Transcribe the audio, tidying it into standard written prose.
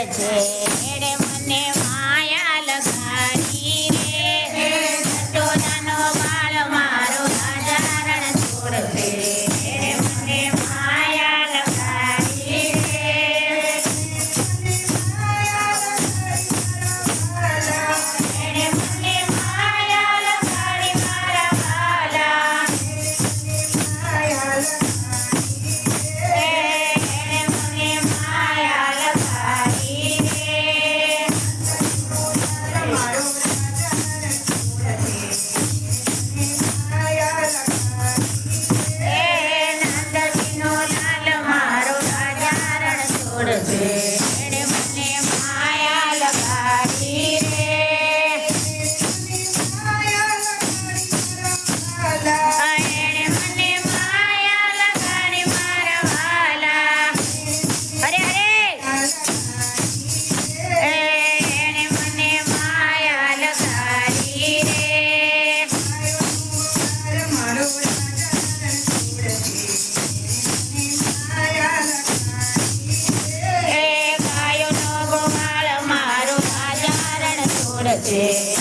છે એણે મને માયા લગાડી રે જશોદાનો બાળ મારો રાજા રણછોડ છે એણે મને માયા લગાડી રે એણે મને માયા લગાડી મારા વાલા એણે મને માયા લગાડી રે નંદજીનો લાલ મારો રાજા રણછોડ છે એણે મને માયા લગાડી રે એણે મને માયા લગાડી મારા વાલા અરે એણે મને માયા લગાડી રે ગાયોનો ગોવાળ મારો રાજા રણછોડ છે